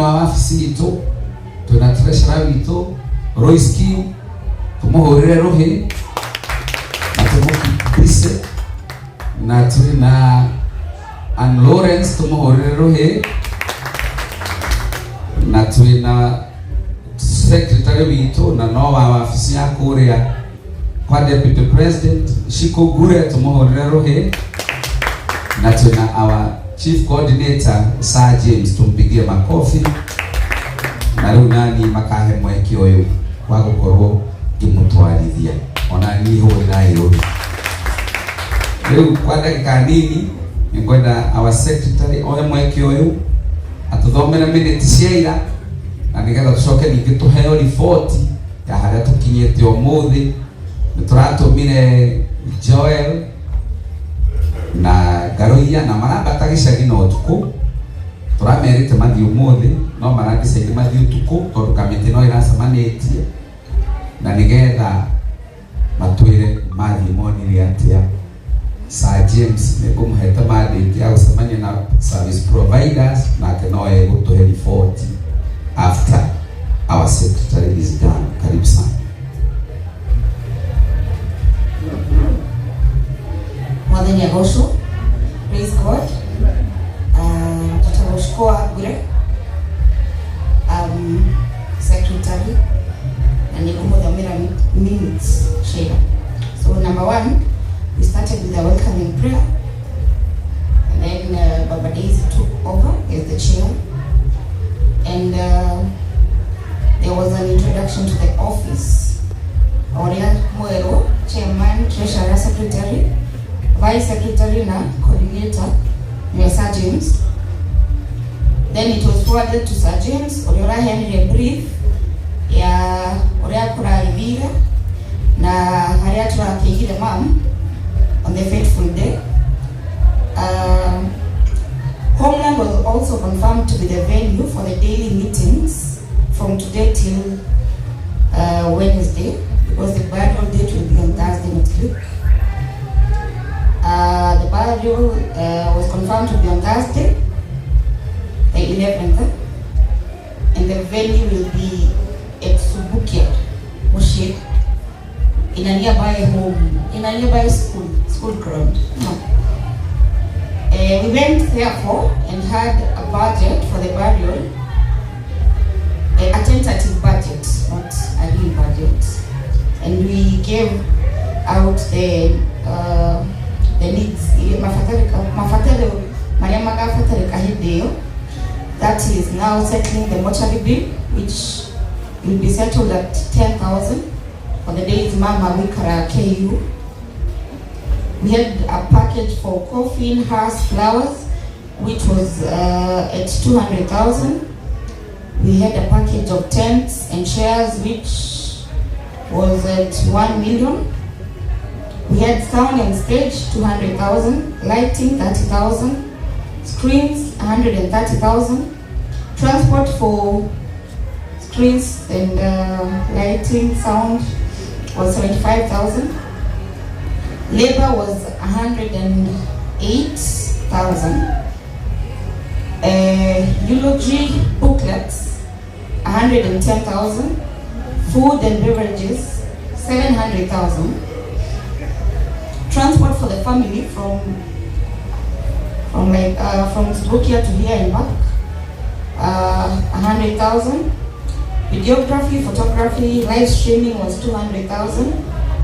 wa afisi itu tuna treasurer witu Royski tumuhurire rohi na tumukise na tuna Ann Lawrence tumuhurire rohi na tuna secretary witu na no wa afisi ya Korea kwa deputy president Shiko Gure tumuhurire rohi na tuna our chief coordinator Sir James tumpigie makofi na riu nani makahe mweki uyu wa gukorwo ngimutwarithia ona ni hurira iyo riu kwa dakika nini ngwenda our secretary oye mweki uyu atuthomera minute ciaira na nigetha tucoke ningi tuheo report ya haria tukinyete umuthi nituratumire Joel na Ngaruia na marambata gicagi no tuku turamerite mathi umuthi no marandicege mathi utuku tondu kamiti no iracemanĩtie na nigetha matwire mathi monire atia Sir James nĩngũmũhete mandate ya gũcemania na service providers nake no egũtũhe report after our secretary is done. Karibu sana. Mwathani agocwo. Praise God. Tutawashukua bure. Secretary and nikumudhamira minutes share. So number 1, we started with a welcoming prayer, and then Baba Daisy took over as the chair, and there was an introduction to the office. Oria Moero, chairman, treasurer, secretary, vice secretary na coordinator, Sir James. Then it was forwarded to Sir James. Oriora Henry a brief ya oria kurarivira na haria turakigire mam on the fateful day. Homeland was also confirmed to be the venue for the daily meetings from today till Wednesday, because the burial date will be on Thursday next week. The burial was confirmed to be on Thursday, the 11th, and the venue will be at Subukia, Mushik, in a nearby home, in a nearby school ground. No. We went therefore and had a budget for the burial, a tentative budget, not a real budget, and we gave out the needs. That is now settling the mortuary bill, which will be settled at 10,000 for the days Mama Wikara KU. We had a package for coffin, hearse, flowers, which was at 200,000. We had a package of tents and chairs, which was at 1 million. We had sound and stage, 200,000, lighting, 30,000, screens, 130,000, transport for screens and lighting, sound was 75,000. Labor was 108,000. Eulogy booklets 110,000. Food and beverages 700,000. Transport for the family from Subukia to here in back 100,000. Videography, photography, live streaming was 200,000.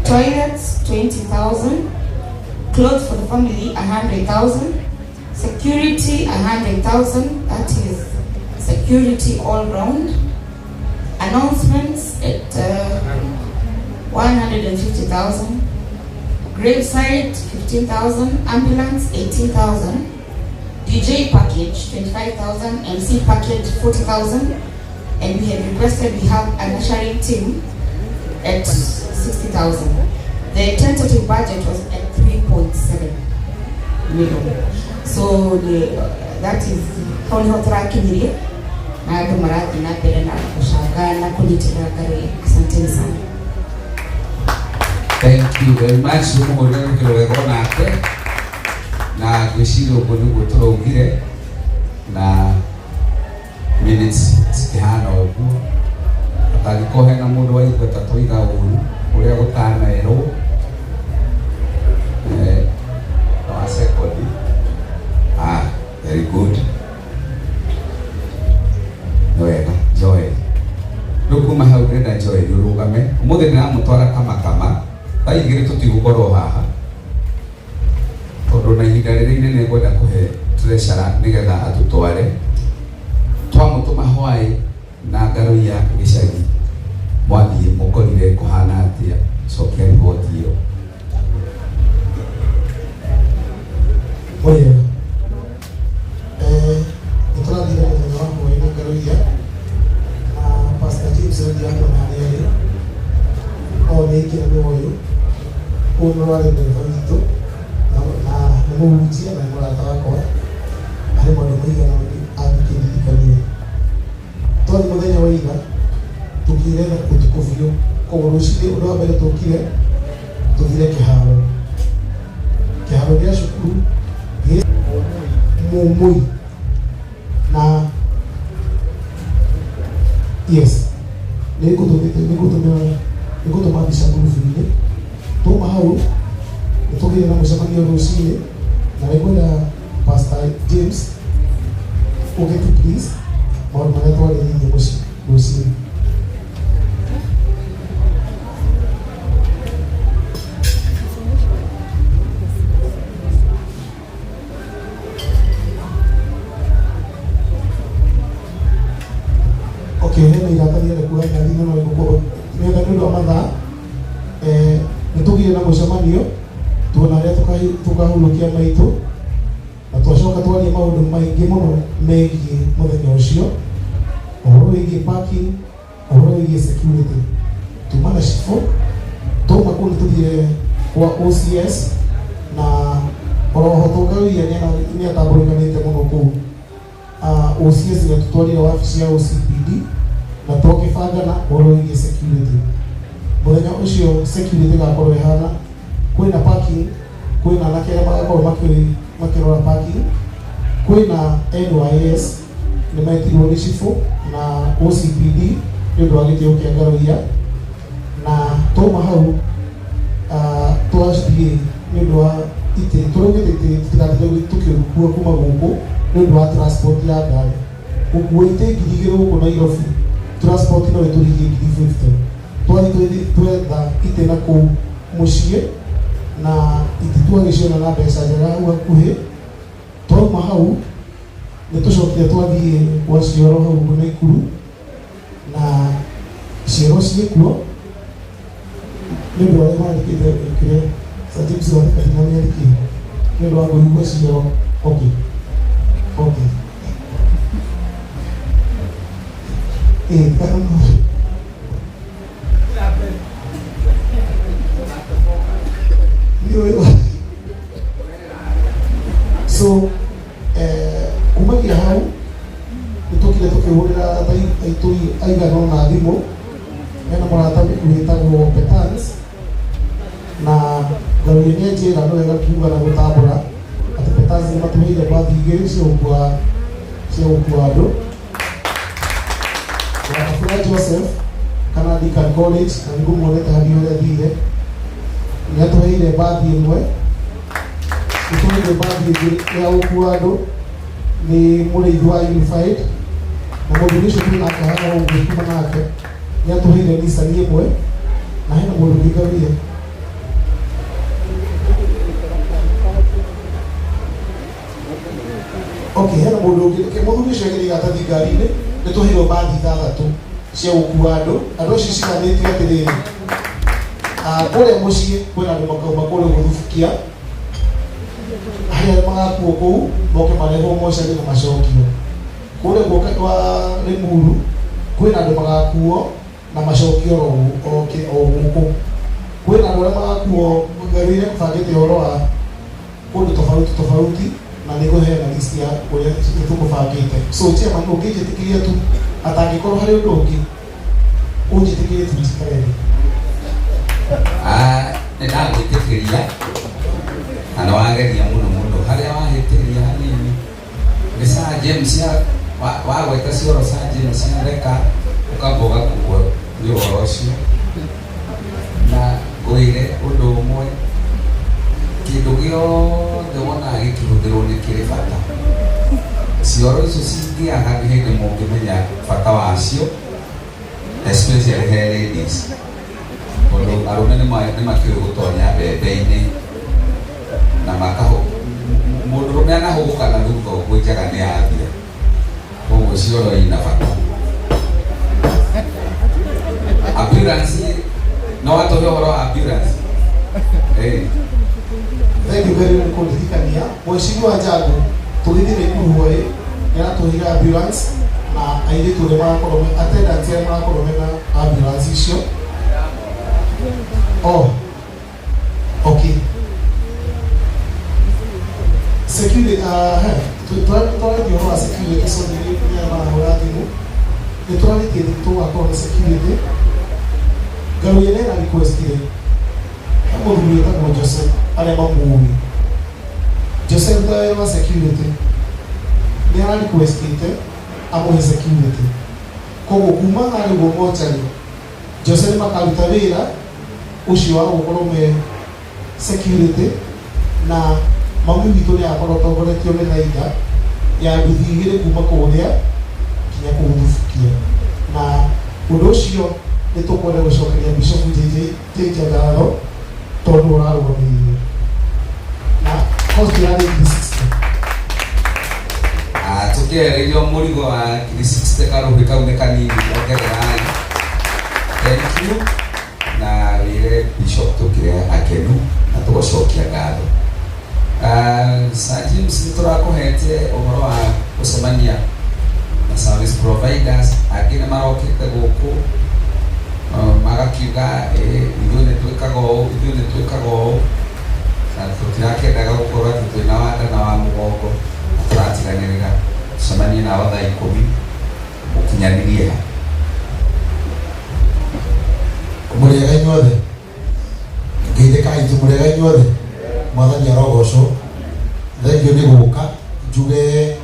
Toilets 20,000. Clothes for the family 100,000. Security 100,000. That is security all round. Announcements at 150,000. Graveside 15,000. Ambulance 18,000. DJ package 25,000. MC package 40,000. And we had requested we have an ushering team at 60,000. The tentative budget was at 3.7 million. So that is only what I na ndo marathi na pele na kushangaa na kunyitirira kare. Asanteni sana. Thank you very much. Mugorero kilowego nake na gwiciria uguo niguo turaugire na minutes sikihana uguo atangĩkorwo hena mũndũ wa igweta tũiga ũru ũrĩa gũtanaerwo wa sekondi. Very good. Wega Joel rĩu kuma hau ndĩrenda Joel ũrũgame ũmũthĩ ndĩramũtwara kama thaigĩrĩ tũtigũkorwo haha tondũ na ihinda rĩrĩ inene ngwenda kũhe treasurer nĩgetha atũtware twamũtũma hwaĩ na Ngaruia gĩcagi mwathiĩ mũkorire kũhana atĩa cokia riboti ĩyo. Oye, nitũrathire mũthenya wa hwaĩ na Ngaruia na Pastor James Ndiano na arĩa o nĩ kĩndũ ũyũ ũyũ warĩ ndereba witũ na mũhunjia na mũrata wakwa harĩ maũndũ maigana angĩkĩririkania. Twarĩ mũthenya wa ira tũkire ũtukũ biũ, koguo rũcinĩ ũndũ wa mbere tũkire tũthire kĩharo gĩa cukuru mũmũi na yes nĩngũtũma mbica ngurubu-inĩ. Tuma hau nĩtũgire na mũcemanio rũcinĩ na nĩngwenda Pastor James ũgĩtu please maũndũ marĩa twarĩrĩirie mũciĩ rũcinĩ. Hena iratathi rĩkuo na thimũ no ĩgũkorwo nĩgetha nĩ ũndũ wa mathaa nĩtũgire na mũcemanio tuona ũrĩa tũkahurũkia maitũ na twacoka twaria maũndũ maingĩ mũno megiĩ mũthenya ũcio, ũhoro wĩgiĩ parking, ũhoro wĩgiĩ security. Tuma na cibũ tuma kũu nĩtũthire kwa OCS na oroho Ngaruia nĩatambũrĩkanĩte mũno kũu. OCS nĩatũtwarire wabici ya OCPD na tũgĩbanga na ũhoro wĩgiĩ security. Mũthenya ũcio security ĩgakorwo ĩhana, kwĩna parking, kwĩna anake arĩa magakorwo makĩrora parking, kwĩna NYS nĩmetirwo nĩ cibũ na OCPD nĩũndũ wa gĩtĩo kĩa Ngaruia, na tuma hau twathiĩ nĩũndũ wa itĩ tũraugĩte itĩ tũtigatige tũkĩrukua kuma gũkũ nĩũndũ wa transport ya ngari. Gũkua itĩ 2,000 gũkũ Nairobi transport no ĩtũrigie 50. Twathiĩ twetha itĩ na kũu mũciĩ na itĩ twagĩciona na mbeca njega hau hakuhĩ. Twauma hau nĩtũcokire twathiĩ gwa cioro hau Naikuru na cioro ciĩkuo nĩũndũ wa arĩa mandĩkĩte kĩrĩa James Ndiano nĩandĩkĩte nĩũndũ wa kũigua cioro. Okay. So kumagia hau nĩtũkire tũkĩhũrĩra aitũ aigana ũna thimũ mena mũrata wĩtagwo Petans na Ngaruia nĩanjĩra nĩ wega kuuga na gũtambũra atĩ Petans nĩmatũheire mbathi 2 cia gũkua andũ. Wakabura Joseph kana Deacon College na nĩngũmuonete harĩa ũrĩa thire nĩatũheire mbathi ĩmwe, nĩtũheire mbathi ĩngĩ ya gũkua andũ nĩ mũrĩithi wa Unified na mũndũ ũcio twĩnake haha ũguo kuma nake nĩatũheire Nissan ĩmwe na hena mũndũ ũngĩ Ngaruia hena mũndũ ũngĩ mũthuri ũcio agĩrĩ gatathi ngari-inĩ nĩtũheirwo mbathi 6 cia gũkua andũ. Andũ acio ciganĩtio atĩrĩrĩ, kũrĩa mũciĩ kwĩna andũ makauma kũrĩa gũthubukia harĩa magakuo kũu moke marehwo mocarĩ na macokio. Kũrĩa guoka kwa Limuru kwĩna andũ magakuo na macokio o gũkũ. Kwĩna andũ arĩa magakuo Ngaruia kũbangĩte ũhoro wa kũndũ tofauti na nĩngũheana list ya ũrĩa tũkũbangĩte. So chairman ũngĩnjĩtĩkĩria tu atangĩkorwo harĩ ũndũ ũngĩ ũnjĩtĩkĩrie tu njikarere. Nĩndagwĩtĩkĩria na nĩwageria mũno harĩa wahĩtĩria hanini. Mr. James wagweta cioro canjino ciareka ukamboga kuo ni ũhoro ũcio na ngwĩre ũndũ ũmwe kĩndũ gĩothe wonaga gĩkĩhũthĩrwo nĩ kĩrĩ bata cioro icio cingĩaga nĩ hĩndĩ mũngĩmenya bata wacio especially he ladies tondũ arũme nĩ makĩũĩ gũtonya mbembe-inĩ na mũndũrũme anahũgũka na thutha ũguo njaga nĩ athia koguo cioro ina bata appearance no watoe ũhoro wa appearance. Thank you very much kũndirikania Mheshimiwa Njagu tũgĩthire Ngaruia nĩaratũhire ambulance na airĩtu ũrĩa marakorwo attendant arĩa marakorwo mena ambulance icio. Okay. Security tũrarĩtie ũhoro wa security so nĩ marahũra thimũ nĩ tũrarĩtie tũgakorwo na security. Ngaruia nĩ requestire mũthuri wĩtagwo Joseph arĩa mamũĩ. Joseph ndarĩ wa security nĩ requestite amũhe security koguo kuma harĩ guo mochari Joseph makaruta wĩra ũcio wa gũkorwo me security na mami witũ nĩ akorwo tongoretio nĩ thaitha ya nduthi igĩrĩ kuma kũrĩa kinya kũgũthukia na ũndũ ũcio nĩ tũkwenda gũcokeria Bishop JJ ngatho tondũ ũrarũgamĩrĩire na cost ya 60 tũkĩehererio mũrigo wa 60 karũhĩ kau nĩ kanini ongererai. Thank you na wĩre Bishop tũkĩre akenu na tũgũcokia ngatho. Sir James nĩ tũrakũhete ũhoro wa gũcemania na service providers angĩ nĩ marokĩte gũkũ magakiuga ithuĩ nĩ twĩkaga ũũ na tũtirakĩendaga gũkorwo atĩ twĩna wanda na wa mũgongo tũratiganĩrĩra tũcemanie nao thaa 10 mũkinyanĩrie ha. Mũrĩega inyuothe ngeithĩkai mũrĩega inyuothe mwathani arogocwo. Thengiũ nĩ gũka njuge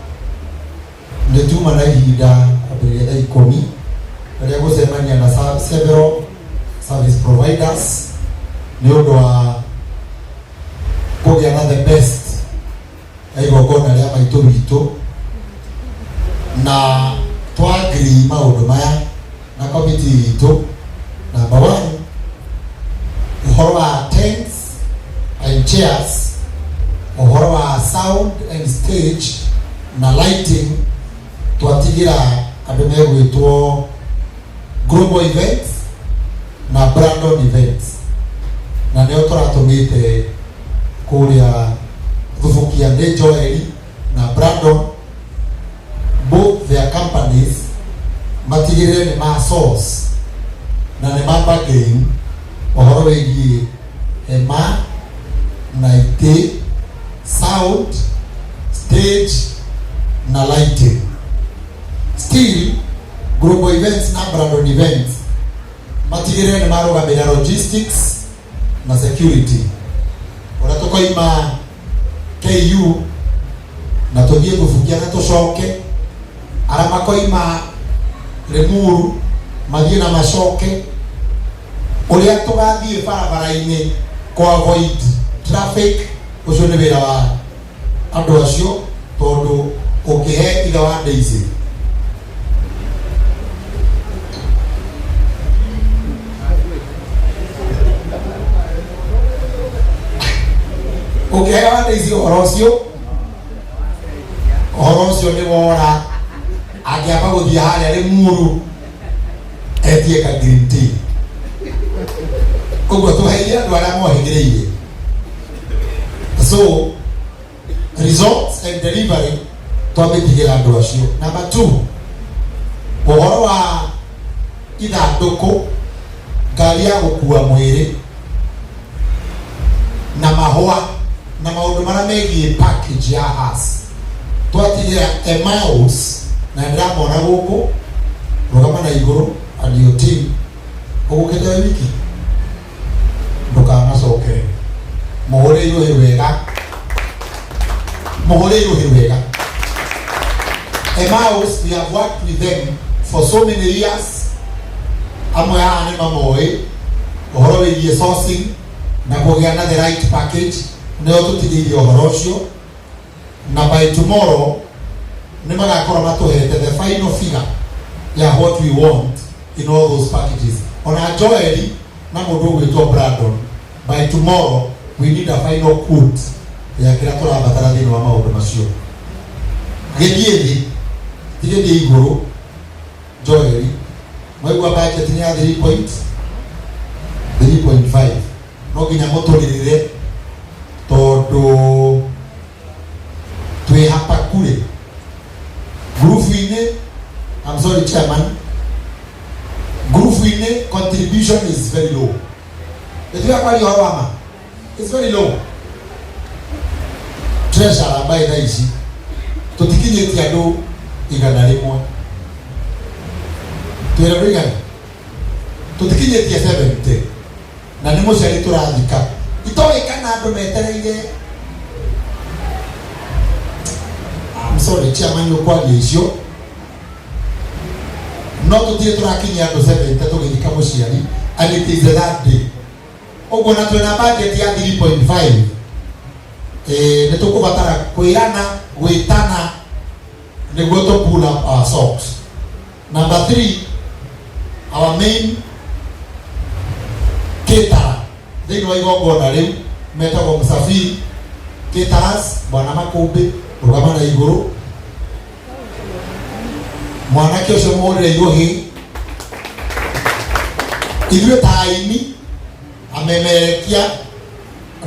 nĩ tuma na ihinda kwambĩrĩria thaa 10 rĩrĩa gũcemania na several service providers nĩ ũndũ wa kũgĩa na the best ya igongona rĩa maitũ witũ na twagiri maũndũ maya na committee witũ. Number 1, ũhoro wa tents and chairs, ũhoro wa sound and stage na lighting twatigira andũ megwĩtwo global events na Brandon events na nĩo tũratũmĩte kũrĩa Thubukia nĩ Joel na Brandon both their companies matigĩrĩre nĩ ma source na nĩ ma bargain ũhoro wĩgiĩ hema na itĩ sound stage na lighting. Still global events na Brandon events matigĩrĩre nĩ marũgamĩrĩra logistics na security. Ũrĩa tũkoima KU na tũthiĩ Thubukia na tũcoke arĩa makoima Limuru mathiĩ na macoke ũrĩa tũgathiĩ barabara-inĩ kũ avoid traffic. Ũcio nĩ wĩra wa andũ acio tondũ ũkĩhe ithe wa Daisy ũhoro ũcio nĩ wora angĩamba gũthiĩ harĩa Limuru etie ka green tea. Koguo tũheire andũ arĩa mohĩgĩrĩire. So results and delivery twamĩtigĩra andũ acio. Number 2, ũhoro wa ithandũkũ ngari ya gũkua mwĩrĩ na mahũa na maũndũ marĩa megiĩ package ya us twatigira Emmaus na ndĩramona gũkũ rũgama na igũrũ and your team ũgũkĩte wiki ndũkanacokere mũhũrĩirwo wega Emmaus, we have worked with them for so many years. Amwe ane mamoe, ohoro wĩgie sourcing na kũgĩa the right package. Nĩo tũtigĩire ohoro ũcio. Na by tomorrow, nĩ magakorwo matũhete the final figure ya what we want in all those packages. Ona Joel na mũndũ gwĩtwo Brandon, by tomorrow we need a final quote ya kĩrĩa tũrabatara thĩinĩ wa maũndũ macio. Gĩthiĩ igũrũ Joel, mwaigua budget ni ya 3.5. No nginya mũtũrĩrĩre tondũ twĩ hapa kule group-inĩ. I'm sorry chairman, group-inĩ contribution is very low. It's very low. Treasurer ambaye thaici tutikinyĩtie andũ 100 twĩrĩgana tutikinyĩtie 70 na nĩ mũciari tũrathika itoĩ kana andũ metereire. I'm sorry chairman, ũkwaria icio no tũtirĩ tũrakinyia andũ 70 tũgĩthika mũciari, and it is that day. Ũguo na twĩna budget ya 3.5, nĩ tũkũbatara kwĩrana gwĩtana nĩguo to pull up our socks. Number 3, our main caterer thĩinĩ wa igongona rĩu metagwo Msafiri Caterers, Bwana Makũmbĩ rũgama na igũrũ. Mwanake ũcio mũrĩre igũhĩ ithuĩ ta aini amemerekia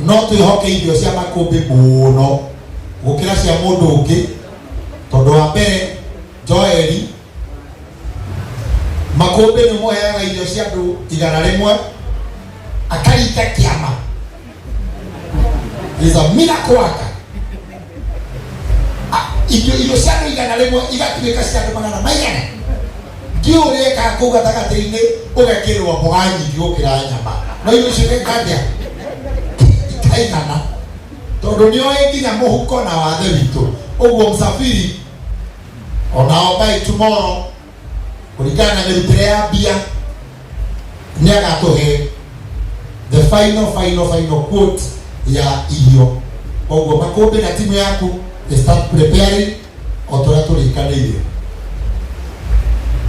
no twĩhoke irio cia Makũmbĩ mũno gũkĩra cia mũndũ ũngĩ, tondũ wa mbere Joel Makũmbĩ nĩ mũheaga irio cia andũ 100 akarita kĩama. Is a miracle worker. Irio cia andũ 100 igatuĩka cia andũ 100. Ndiũrĩ ka kũu gatagatĩ-inĩ ũgekĩrwo mboga nyingĩ gũkĩra nyama. No irio icio nĩngandia ikaigana tondũ nĩoĩ nginya mũhuko na wathe witũ. Ũguo Msafiri onao by tomorrow kũringana na mĩrutĩre ya mbia nĩagatũhe the final quote ya irio. Ũguo Makũmbĩ na timu yaku start preparing o tũrĩa tũrĩkanĩire.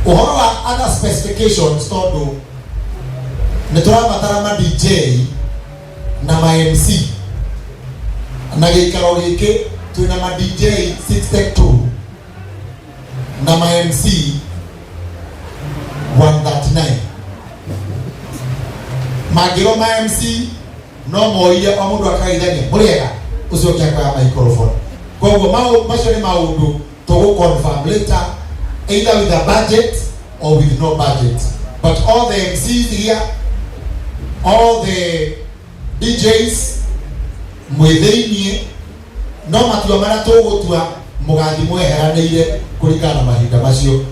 Ũhoro wa other specifications tondũ nĩ tũrabatara ma DJ na ma MC na gĩikaro gĩkĩ twĩna ma DJ 632 na ma MC 139. Magĩro ma MC no moire o mũndũ akaithania mũrĩega ũcio ũkĩakoya microphone. Koguo macio nĩ maũndũ tũgũconfirm later, either with a budget or with no budget. But all the MCs here, all the DJs mwĩthĩinie no matua marĩa tũgũtua mũgathi mweheranĩire kũringana na mahinda macio.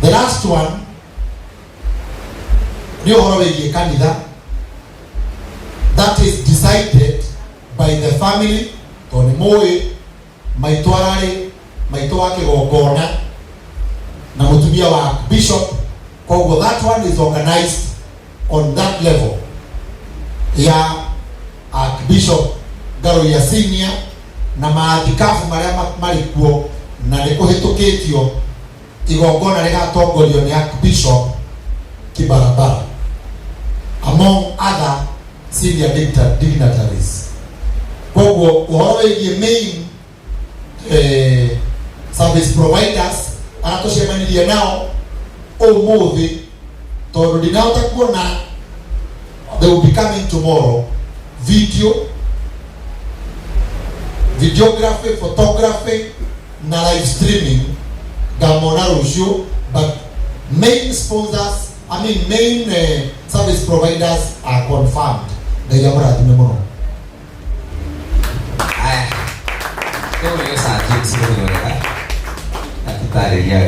The last one nĩ ũhoro wĩgiĩ kanitha. That is decided by the family. Tondũ mũĩ maitũ ararĩ maitũ wa kĩgongona na mũtumia wa bishop. Koguo that one is organized on that level ya Archbishop Ngaruia Senior na maathikabu marĩa marĩ kuo, na nĩ kũhĩtũkĩtio igongona rĩgatongorio nĩ Archbishop Kibarabara among other senior dignitaries. Koguo ũhoro wĩgiĩ main service providers aratũcemanirie nao ũmũthĩ tondũ ndinahota kuona. They will be coming tomorrow. Videography, photography na live streaming ngamona rũciũ, but main sponsors, main service providers are confirmed. Ngai amũrathime mũno. Kau saa James sebenarnya kita ada ya.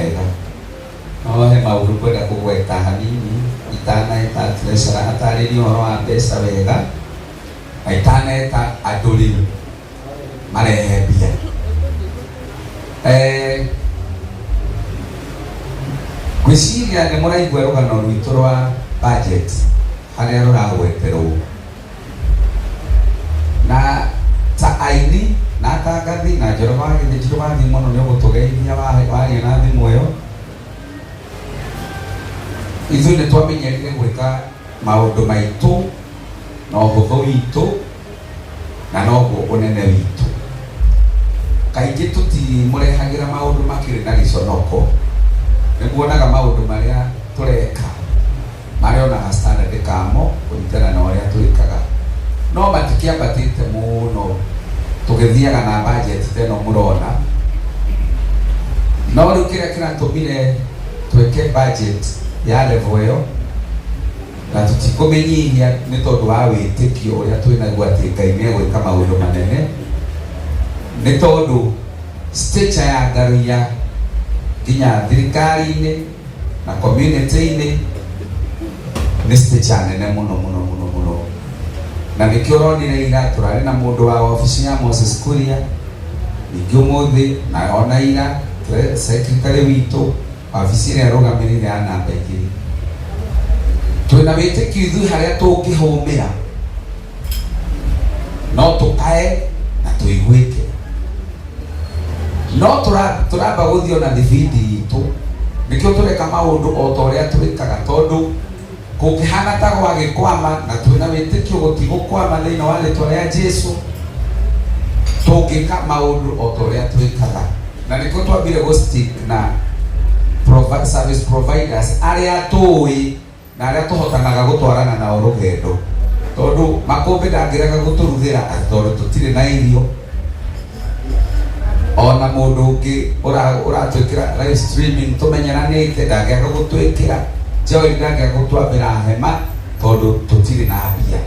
Oh, hema urupa dah kuat tahan ini. Itana ita selesai atari ni orang ada sabega. Itana ita adolin. Mare biar. Kwiciria nĩ mũraigua rũgano rwitũ rwa budget harĩa rũragweterwo na ta aini na atangathi na njoroba gĩthĩnjĩro wa thimũ mũno nĩ ũgũtũgeithia waria na thimũ ĩyo. Ithuĩ nĩ twamenyerire gwĩka maũndũ maitũ na ũhũthũ witũ na noguo ũnene witũ. Kaingĩ tũtimũrehagĩra maũndũ makĩrĩ na gĩconoko, nĩguonaga maũndũ marĩa tũreka marĩa onaga standard kamo kũringana na ũrĩa twĩkaga, no matikĩambatĩte mũno tũgĩthiaga na budget teno mũrona. No rĩu kĩrĩa kĩratũmire twĩke budget ya level ĩyo na tũtikũmĩnyihia nĩ tondũ wa wĩtĩkio ũrĩa twĩnaguo atĩ Ngai nĩegwĩka maũndũ manene, nĩ tondũ stature ya Ngaruia nginya thirikari-inĩ na community-inĩ nĩ stature nene mũno mũno mũno mũno. Na nĩkĩo ũronire ira tũrarĩ na mũndũ wa obici ya Moses Kuria, ningĩ ũmũthĩ na ona ira secretary witũ obici ĩrĩa arũgamĩrĩire ya namba 2. Twĩna wĩtĩkio ithuĩ harĩa tũngĩhũmĩra no tũkae na tũiguĩke, no tũramba gũthiĩ ona thibindi itũ, nĩkĩo tũreka maũndũ o ta ũrĩa twĩkaga, tondũ kũngĩhana ta gwagĩkwama na twĩna wĩtĩkio gũtigũkwama thĩinĩ wa rĩtwa rĩa Jesũ, tũngĩka maũndũ o ta ũrĩa twĩkaga. Na nĩkĩo twambire gũ-stick na service providers arĩa tũĩ na arĩa tũhotanaga gũtwarana nao rũgendo, tondũ makũmbĩ ndangĩrega gũtũruthĩra tondũ tũtirĩ na irio. Ona mũndũ ũngĩ ũratwĩkĩra live streaming tũmenyeranĩte ndangĩaga gũtwĩkĩra, Joel ndangĩaga gũtwambĩra hema tondũ tũtirĩ na mbia.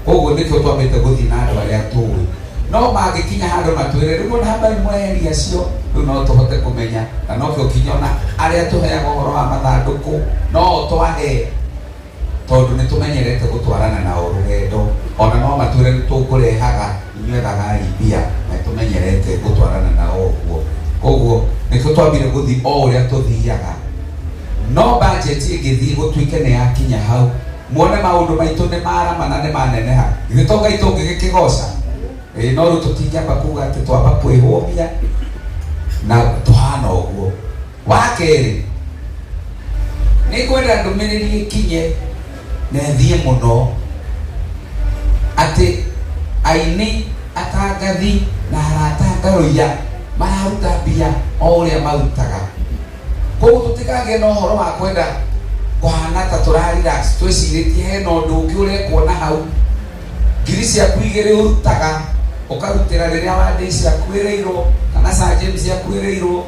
Koguo nĩkĩo twambĩte gũthiĩ na andũ arĩa tũĩ, no mangĩkinya handũ matwĩre rĩu ona hambai mweheria acio, rĩu no tũhote kũmenya na no kĩo kinya ona arĩa tũheaga ũhoro wa mathandũkũ no twahe, tondũ nĩ tũmenyerete gũtwarana nao rũgendo. Ona no matwĩre nĩ tũkũrehaga inyuethaga mbia na tũmenyerete gũtwarana nao ũguo. Koguo nĩkĩo twambire gũthiĩ o ũrĩa tũthiaga, no budget ĩngĩthiĩ gũtuĩke nĩ yakinya hau muone maũndũ maitũ nĩ marama na nĩ maneneha, githĩ to Ngai tũngĩgĩkĩgoca? No rĩu tũtingĩamba kuga atĩ twamba kwĩhũmia na tũhana ũguo. Wa kerĩ, nĩ ngwenda ndũmĩrĩri ĩkinye na ĩthiĩ mũno atĩ aini, atangathi na arata Ngaruia mararuta mbia o ũrĩa marutaga. Koguo tũtikagĩa na ũhoro wa kwenda kũhana ta tũrarelax twĩcirĩtie hena ũndũ ũngĩ ũrekwo na hau. Ngiri ciaku 2 ũrutaga ũkarutĩra rĩrĩa wande ciaku ĩrĩirwo kana sergeant ciaku ĩrĩirwo,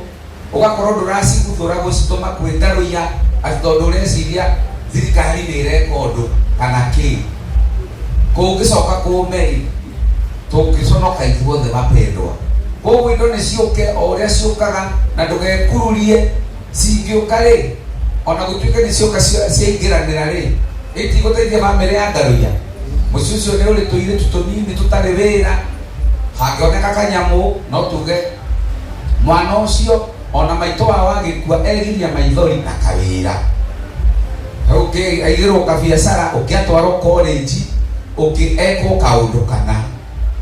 ũgakorwo ndũraciguthũra gũcitũma kwĩ Ngaruia atĩ tondũ ũreciria thirikari nĩ ĩreka ũndũ kana kĩ. Kũngĩcoka kũmeri tũngĩconoka ithuothe mapendwa. Koguo indo nĩ ciũke o ũrĩa ciũkaga na ndũgekururie cingĩũka rĩ, ona gũtuĩka nĩ ciũka ciaingĩranĩra rĩ, itigũteithia bamĩrĩ ya Ngaruia. Mũciĩ ũcio nĩ ũrĩ tũirĩtu tũnini tũtarĩ wĩra, hangĩoneka kanyamũ no tuge mwana ũcio ona maitũ wao agĩkua egiria maithori na kawĩra. Ũngĩ aigĩrwo kabiacara, ũkĩatwarwo college, ũkĩekwo kaũndũ kana.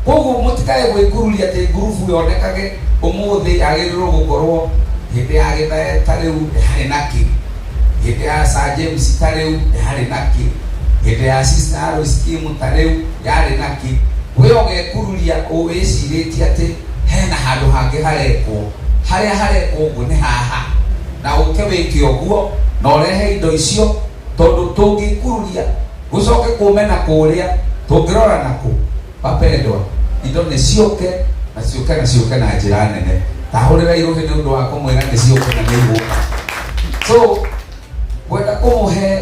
Koguo mũtikae gwĩkururia atĩ ngurubu yonekage ũmũthĩ agĩrĩrwo gũkorwo hĩndĩ ya gĩthae ta rĩu harĩ nakĩ, hĩndĩ ya Sir James ta rĩu harĩ nakĩ, hĩndĩ ya Sister Alois scheme ta rĩu yarĩ nakĩ. We ũgekururia wĩcirĩtie atĩ hena handũ hangĩ harekwo, harĩa harekwo ũguo nĩ haha, na ũke wĩke ũguo na ũrehe indo icio, tondũ tũngĩkururia gũcoke kũme na kũrĩa tũngĩrora nakũ bapendwa. Indo nĩ ciũke na ciũke na njĩra nene. Tahũrĩra irũhĩ nĩ ũndũ wa kũmwĩra nĩ ciũke na nĩ igũka. So gwenda kũmũhe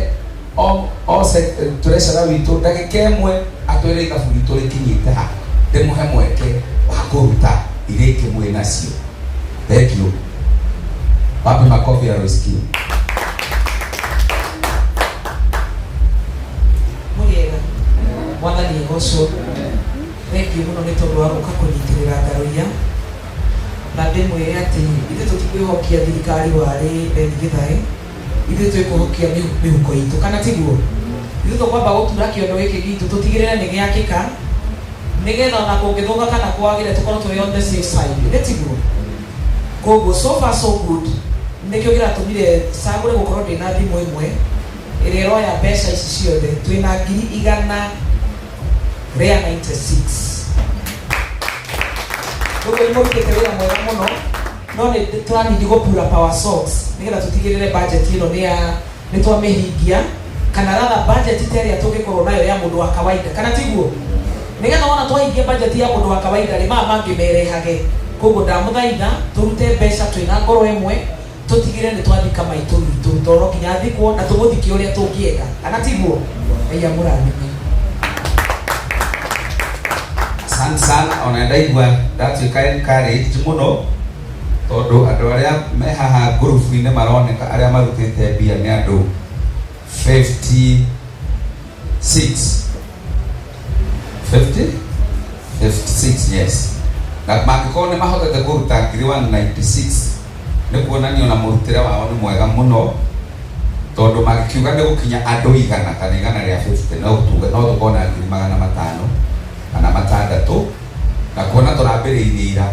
treasurer witũ ndagĩka ĩmwe atwĩre ithabu ritũ rĩkinyĩte ha, ndĩmũhe mweke wa kũruta iria ingĩ mwĩ nacio. Thank you. Wapi makofi ya Roski? Mũrĩega mwathani ũcio, thank you mũno nĩ tondũ wa gũka kũnyitirĩra Ngaruia, na ndĩmwĩre atĩ ithuĩ tũtikwĩhokia thirikari warĩ Gĩthae, ithu twikuhokia mihuko itu kana tiguo ithu tukwamba gutura kiondo giki gitu tutigirire ni giakika nigetha ona kungithuka kana kwagire tukorwo twi on the safe side tiguo koguo so far so good nikio giratumire sagure gukorwo ndina thimu imwe iri roya mbeca ici ciothe twina 196 koguo imurutite wira mwega muno no ni twanindi gupura power source nigetha tutigirire budget ino ni twamihingia kana rather budget iteria tungikorwo nayo ya mundu wa kawaida kana tiguo nigetha ona twahingia budget ya mundu wa kawaida ri mangi merehage koguo ndamuthaitha turute mbeca twina ngoro imwe tutigire ni twathika maitu itu toro kinya thikwo na tumuthiki uria tungienda kana tiguo aya murani sana ona ndaigua that you can carry muno tondu andu aria me haha group ine maroneka aria marutite bia ni andu 56 yes na makikone mahotete kuruta 196 ni kuonania ona murutire wao ni mwega muno tondu magikiuga ni gukinya andu igana kana igana ria 50 no tukona 500 kana matandatu na kuona turambiriirie ira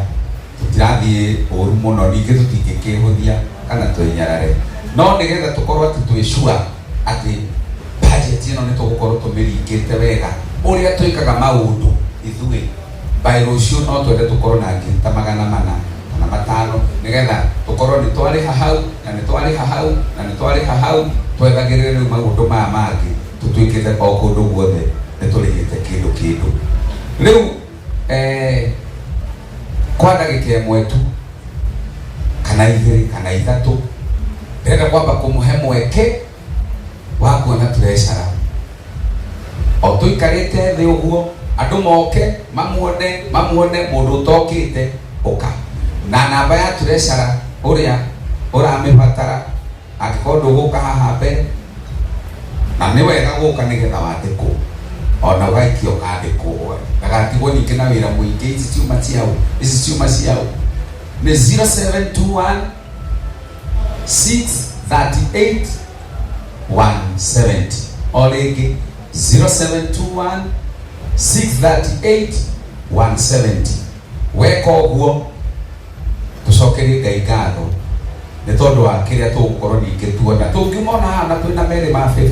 tutirathie uru muno ningi tutingikihuthia kana twinyarare no nigetha tukorwo ati twishura ati budget ino ni tugukorwo tumiringite wega uria twikaga maundu ithui by rucio no twende tukorwo na 400 kana 500 nigetha tukorwo ni twariha hau na ni twariha hau na ni twariha hau twethagirire riu maundu maya mangi tutwikite o kundu guothe ni turihite kindu riu kwa ndagika imwe tu kana igiri kana ithatu ndenda kwamba kumuhe mweke wa kuona treasure o tuikarite thi uguo andu moke mamuone mundu utokite uka na namba ya treasure uria uramibatara akikorwo nduguka haha mbere na ni wega guka nigetha wandikwo ona gaikio kandikwo ndagatigwo ningi na wira muingi ici ciuma ciao ni 0721 638 170 oringi 0721 638 170 weka uguo tucokerie Ngai ngatho ni tondu wa kiria tugukorwo ningi tuona tungimona hana twina meri ma 50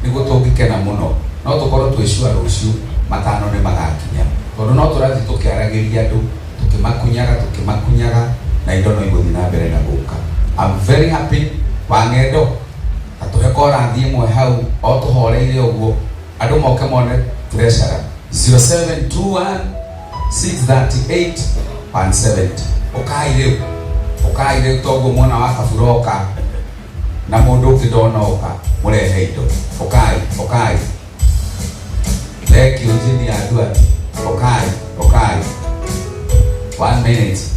niguo tungikena muno no tukorwo twicua rucio matano ni magakinya tondu no turathi tukiaragiria andu tukimakunyaga na indo no iguthi na mbere na guka. I'm very happy wangendo atuhekora thimwe hau o tuhoreire uguo andu moke mone treasure 0721 638 170 ukaire togo mwana wa kaburoka na mundu ukidona oka murehe indo ukai leki ujini aduati ukai 1 minute